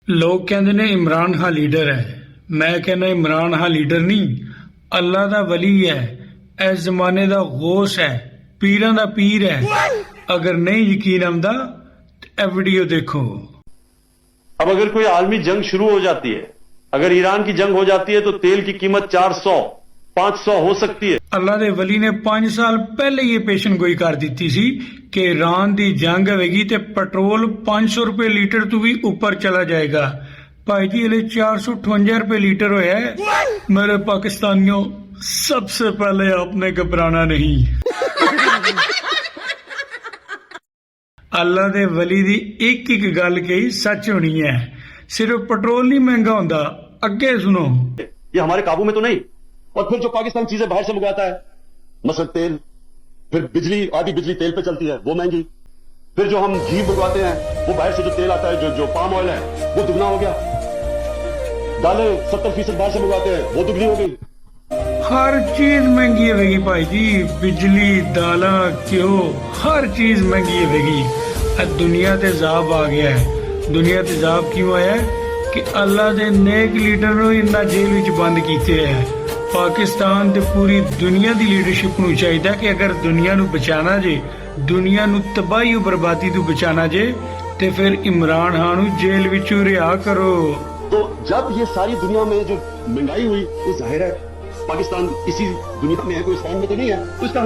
ਲੋਕ ਕਹਿੰਦੇ ਨੇ ਇਮਰਾਨ ਖਾਨ ਲੀਡਰ ਹੈ। ਮੈਂ ਕਹਿੰਦਾ ਇਮਰਾਨ ਖਾਨ ਲੀਡਰ ਨਹੀਂ, ਅੱਲਾ ਦਾ ਵਲੀ ਹੈ, ਇਸ ਜ਼ਮਾਨੇ ਦਾ ਗੌਸ ਹੈ, ਪੀਰਾਂ ਦਾ ਪੀਰ ਹੈ। ਅਗਰ ਨਹੀਂ ਯਕੀਨ ਆਉਂਦਾ ਤਾਂ ਇਹ ਵੀਡੀਓ ਦੇਖੋ। अब अगर कोई आलमी जंग शुरू हो जाती है, अगर ईरान की जंग हो जाती है तो तेल की कीमत 400 500 हो सकती है। ਅੱਲਾ ਦੇ ਵਲੀ ਨੇ 5 ਸਾਲ ਪਹਿਲੇ ਹੀ ਇਹ ਪੇਸ਼ਨ ਗੋਈ ਕਰ ਦਿੱਤੀ ਸੀ ਕਿ ਈਰਾਨ ਦੀ ਜੰਗ ਹੋਵੇਗੀ ਤੇ ਪੈਟਰੋਲ 500 ਰੁਪਏ ਲੀਟਰ ਤੋਂ ਵੀ ਉੱਪਰ ਚਲਾ ਜਾਏਗਾ। ਭਾਈ ਜੀ ਹਲੇ 458 रुपए लीटर होया है। मेरे पाकिस्तानियों, सबसे पहले आपने घबराना नहीं। अल्लाह दे वली दी एक एक गल कही सच होनी है। सिर्फ पेट्रोल नहीं महंगा होंदा, अगे सुनो। ये हमारे काबू में तो नहीं। और फिर जो पाकिस्तान चीजें बाहर से मंगवाता है, मसलन तेल, फिर बिजली, आधी बिजली तेल पे चलती है, वो महंगी। फिर जो हम घी मंगवाते हैं, वो बाहर से जो तेल आता है, जो पाम ऑयल है, वो दुगना हो गया। दालें 70% बाहर से मंगवाते हैं, वो दुगनी हो गई। हर चीज महंगी होगी भाई जी, बिजली, दाला, घ्यो, हर चीज महंगी होगी। दुनिया ते जाब आ गया है। दुनिया ते जाब क्यों आया है कि अल्लाह दे नेक लीडर नूं इन्ना जेल विच बंद कीते है। पाकिस्तान ते पूरी दुनिया दी लीडरशिप नूं चाहिदा कि अगर दुनिया नूं बचाना जे, दुनिया नूं तबाही और बर्बादी तों बचाना जे, ते फिर इमरान खान नूं जेल विचों रिहा करो। तो जब ये सारी दुनिया में जो महंगाई हुई, तो जाहिर है पाकिस्तान इसी दुनिया में है, कोई इस्लाम में तो नहीं है, तो इसका